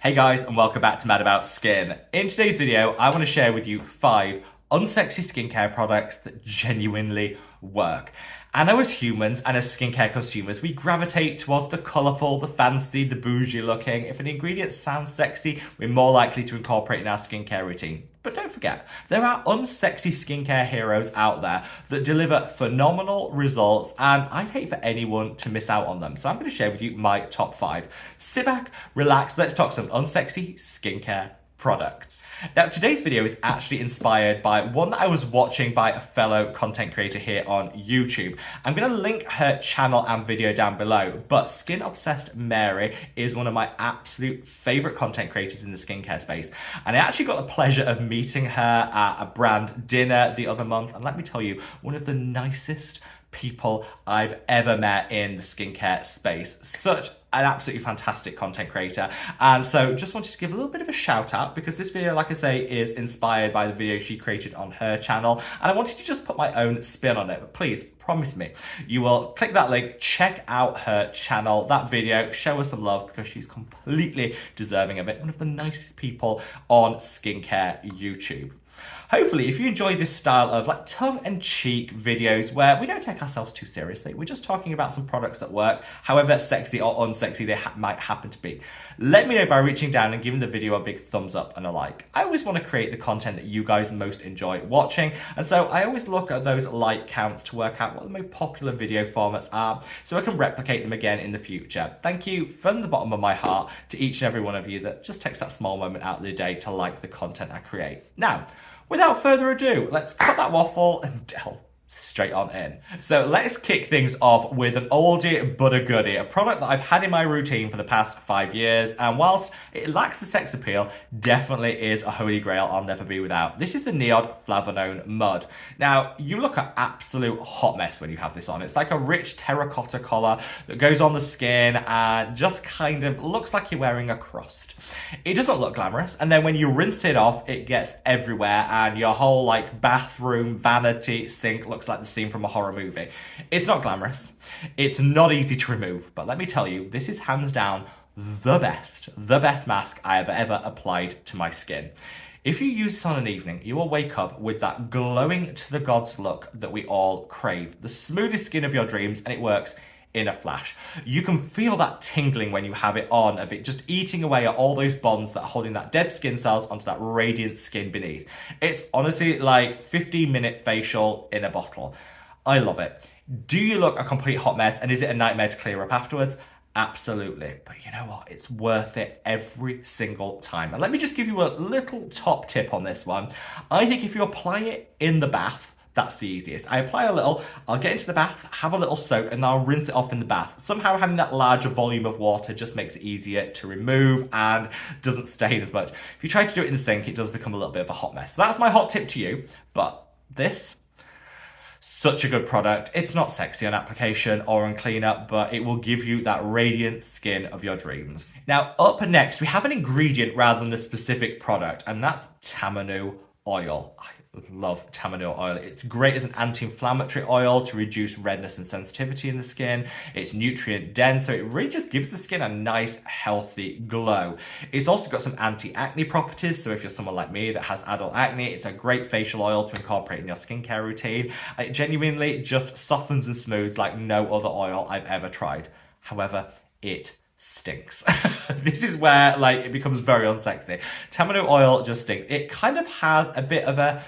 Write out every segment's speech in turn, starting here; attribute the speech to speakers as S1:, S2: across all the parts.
S1: Hey guys, and welcome back to Mad About Skin. In today's video, I want to share with you 5 unsexy skincare products that genuinely work. I know as humans and as skincare consumers, we gravitate towards the colourful, the fancy, the bougie looking. If an ingredient sounds sexy, we're more likely to incorporate it in our skincare routine. But don't forget, there are unsexy skincare heroes out there that deliver phenomenal results, and I'd hate for anyone to miss out on them. So I'm going to share with you my top 5. Sit back, relax, let's talk some unsexy skincare products. Now, today's video is actually inspired by one that I was watching by a fellow content creator here on YouTube. I'm going to link her channel and video down below, but Skin Obsessed Mary is one of my absolute favorite content creators in the skincare space. And I actually got the pleasure of meeting her at a brand dinner the other month. And let me tell you, one of the nicest people I've ever met in the skincare space. Such an absolutely fantastic content creator. And so just wanted to give a little bit of a shout out because this video, like I say, is inspired by the video she created on her channel. And I wanted to just put my own spin on it. But please, promise me, you will click that link, check out her channel, that video, show her some love because she's completely deserving of it. One of the nicest people on skincare YouTube. Hopefully, if you enjoy this style of like tongue-in-cheek videos where we don't take ourselves too seriously, we're just talking about some products that work, however sexy or unsexy they might happen to be. Let me know by reaching down and giving the video a big thumbs up and a like. I always want to create the content that you guys most enjoy watching, and so I always look at those like counts to work out what the most popular video formats are so I can replicate them again in the future. Thank you from the bottom of my heart to each and every one of you that just takes that small moment out of the day to like the content I create. Now, without further ado, let's cut that waffle and delve straight on in. So let's kick things off with an oldie but a goodie, a product that I've had in my routine for the past 5 years, and whilst it lacks the sex appeal, definitely is a holy grail I'll never be without. This is the NIOD Flavanone Mud. Now, you look an absolute hot mess when you have this on. It's like a rich terracotta color that goes on the skin and just kind of looks like you're wearing a crust. It doesn't look glamorous, and then when you rinse it off, it gets everywhere, and your whole like bathroom vanity sink looks like the scene from a horror movie. It's not glamorous, it's not easy to remove, but let me tell you, this is hands down the best mask I have ever applied to my skin. If you use this on an evening, you will wake up with that glowing to the gods look that we all crave, the smoothest skin of your dreams, and it works in a flash. You can feel that tingling when you have it on, of it just eating away at all those bonds that are holding that dead skin cells onto that radiant skin beneath. It's honestly like 15-minute facial in a bottle. I love it. Do you look a complete hot mess, and is it a nightmare to clear up afterwards? Absolutely. But you know what? It's worth it every single time. And let me just give you a little top tip on this one. I think if you apply it in the bath, that's the easiest. I apply a little, I'll get into the bath, have a little soak, and then I'll rinse it off in the bath. Somehow having that larger volume of water just makes it easier to remove and doesn't stain as much. If you try to do it in the sink, it does become a little bit of a hot mess. So that's my hot tip to you. But this, such a good product. It's not sexy on application or on cleanup, but it will give you that radiant skin of your dreams. Now, up next, we have an ingredient rather than the specific product, and that's tamanu oil. I love tamanu oil. It's great as an anti-inflammatory oil to reduce redness and sensitivity in the skin. It's nutrient dense, so it really just gives the skin a nice, healthy glow. It's also got some anti-acne properties, so if you're someone like me that has adult acne, it's a great facial oil to incorporate in your skincare routine. It genuinely just softens and smooths like no other oil I've ever tried. However, it stinks. This is where like it becomes very unsexy. Tamanu oil just stinks. It kind of has a bit of a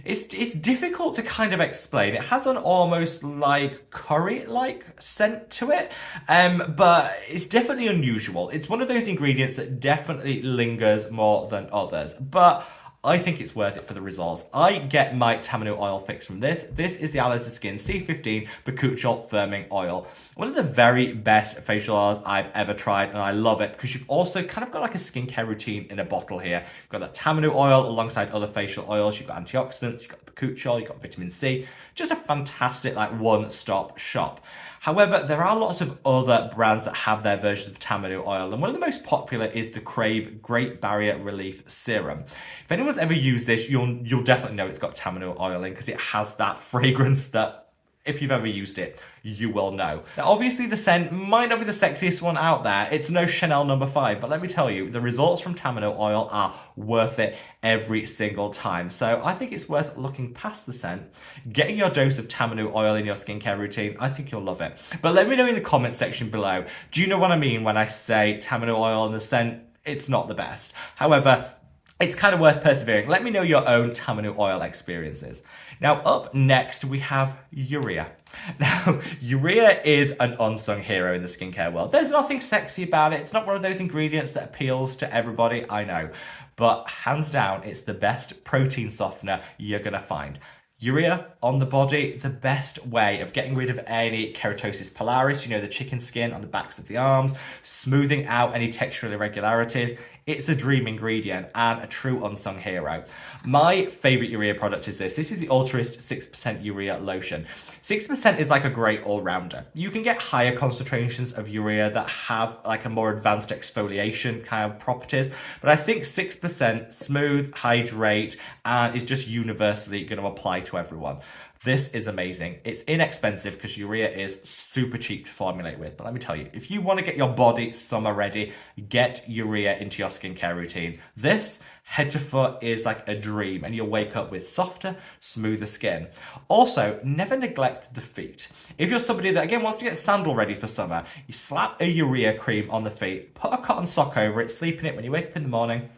S1: it's difficult to kind of explain. It has an almost like curry-like scent to it, but it's definitely unusual. It's one of those ingredients that definitely lingers more than others, but I think it's worth it for the results. I get my tamanu oil fix from this. This is the Aloe Skin C15 Bakuchiol Firming Oil. One of the very best facial oils I've ever tried, and I love it because you've also kind of got like a skincare routine in a bottle here. You've got that tamanu oil alongside other facial oils. You've got antioxidants, you've got bakuchiol, you've got vitamin C. Just a fantastic like one-stop shop. However, there are lots of other brands that have their versions of tamanu oil, and one of the most popular is the Krave Great Barrier Relief Serum. If anyone's ever used this, you'll definitely know it's got tamanu oil in because it has that fragrance that if you've ever used it, you will know. Now, obviously the scent might not be the sexiest one out there. It's no Chanel No. 5, but let me tell you, the results from tamanu oil are worth it every single time. So I think it's worth looking past the scent, getting your dose of tamanu oil in your skincare routine. I think you'll love it. But let me know in the comment section below, do you know what I mean when I say tamanu oil and the scent? It's not the best. However, it's kind of worth persevering. Let me know your own tamanu oil experiences. Now, up next, we have Urea. Now, Urea is an unsung hero in the skincare world. There's nothing sexy about it. It's not one of those ingredients that appeals to everybody, I know. But hands down, it's the best protein softener you're gonna find. Urea on the body, the best way of getting rid of any keratosis pilaris, you know, the chicken skin on the backs of the arms, smoothing out any textural irregularities. It's a dream ingredient and a true unsung hero. My favorite Urea product is this. This is the Altruist 6% Urea lotion. 6% is like a great all-rounder. You can get higher concentrations of Urea that have like a more advanced exfoliation kind of properties, but I think 6% smooth, hydrate, and is just universally going to apply to everyone. This is amazing. It's inexpensive because Urea is super cheap to formulate with. But let me tell you, if you want to get your body summer ready, get Urea into your skincare routine. This head to foot is like a dream, and you'll wake up with softer, smoother skin. Also, never neglect the feet. If you're somebody that, again, wants to get sandal ready for summer, you slap a Urea cream on the feet, put a cotton sock over it, sleep in it when you wake up in the morning.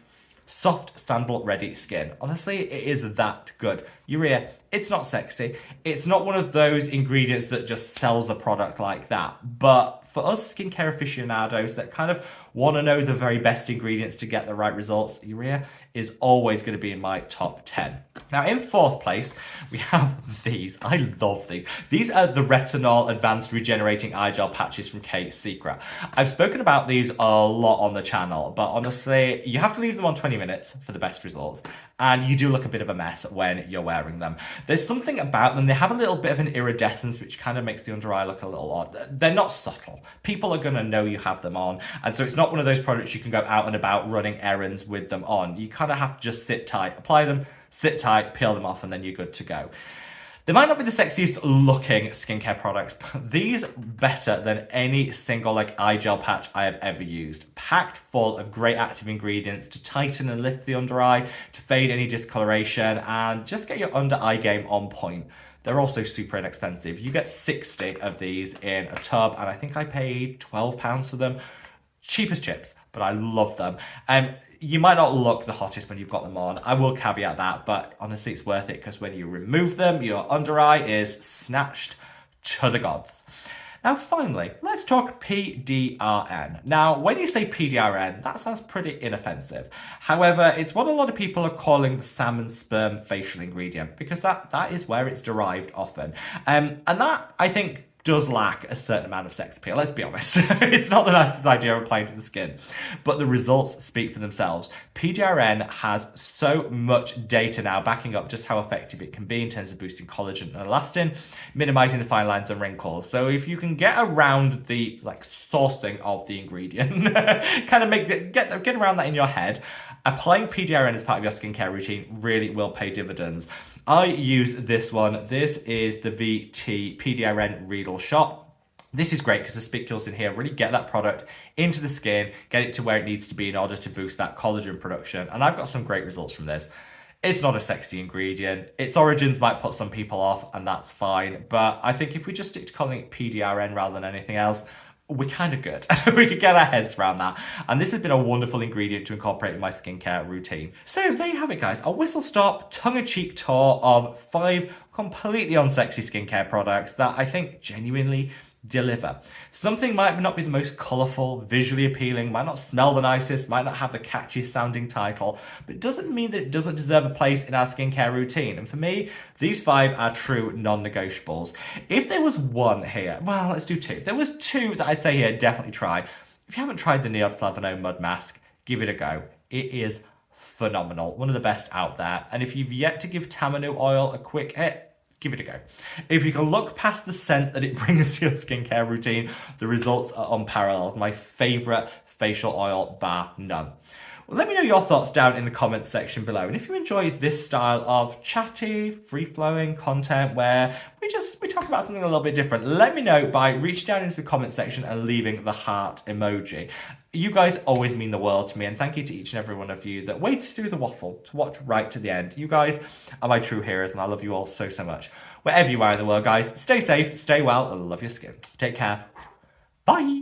S1: Soft sandal ready skin. Honestly, it is that good. Urea, it's not sexy. It's not one of those ingredients that just sells a product like that. But for us skincare aficionados that kind of want to know the very best ingredients to get the right results, Urea is always going to be in my top 10. Now, in fourth place, we have these. I love these. These are the Retinol Advanced Regenerating Eye Gel Patches from Kate Secret. I've spoken about these a lot on the channel, but honestly, you have to leave them on 20 minutes for the best results. And you do look a bit of a mess when you're wearing them. There's something about them. They have a little bit of an iridescence, which kind of makes the under eye look a little odd. They're not subtle. People are going to know you have them on. And so it's not one of those products you can go out and about running errands with them on. You kind of have to just sit tight, apply them, sit tight, peel them off, and then you're good to go. They might not be the sexiest looking skincare products, but these better than any single eye gel patch I have ever used. Packed full of great active ingredients to tighten and lift the under eye, to fade any discoloration, and just get your under eye game on point. They're also super inexpensive. You get 60 of these in a tub, and I think I paid £12 for them. Cheap as chips, but I love them. You might not look the hottest when you've got them on. I will caveat that, but honestly, it's worth it because when you remove them, your under eye is snatched to the gods. Now, finally, let's talk PDRN. Now, when you say PDRN, that sounds pretty inoffensive. However, it's what a lot of people are calling the salmon sperm facial ingredient because that is where it's derived often. And that, I think, does lack a certain amount of sex appeal, let's be honest. It's not the nicest idea of applying to the skin, but the results speak for themselves. PDRN has so much data now backing up just how effective it can be in terms of boosting collagen and elastin, minimizing the fine lines and wrinkles. So if you can get around the sourcing of the ingredient, kind of get around that in your head, applying PDRN as part of your skincare routine really will pay dividends. I use this one. This is the VT PDRN Reedle shot. This is great because the spicules in here really get that product into the skin, get it to where it needs to be in order to boost that collagen production. And I've got some great results from this. It's not a sexy ingredient. Its origins might put some people off, and that's fine. But I think if we just stick to calling it PDRN rather than anything else, we're kind of good. We could get our heads around that. And this has been a wonderful ingredient to incorporate in my skincare routine. So there you have it, guys. A whistle-stop, tongue-in-cheek tour of 5 completely unsexy skincare products that I think genuinely deliver. Something might not be the most colourful, visually appealing, might not smell the nicest, might not have the catchiest sounding title, but it doesn't mean that it doesn't deserve a place in our skincare routine. And for me, these 5 are true non-negotiables. If there was one here, well, let's do 2. If there was 2 that I'd say here, definitely try. If you haven't tried the NIOD Flavanone Mud mask, give it a go. It is phenomenal. One of the best out there. And if you've yet to give tamanu oil a quick hit, give it a go. If you can look past the scent that it brings to your skincare routine, the results are unparalleled. My favourite facial oil, bar none. Let me know your thoughts down in the comments section below. And if you enjoy this style of chatty, free-flowing content where we talk about something a little bit different, let me know by reaching down into the comment section and leaving the heart emoji. You guys always mean the world to me, and thank you to each and every one of you that waits through the waffle to watch right to the end. You guys are my true heroes, and I love you all so, so much. Wherever you are in the world, guys, stay safe, stay well, and love your skin. Take care. Bye.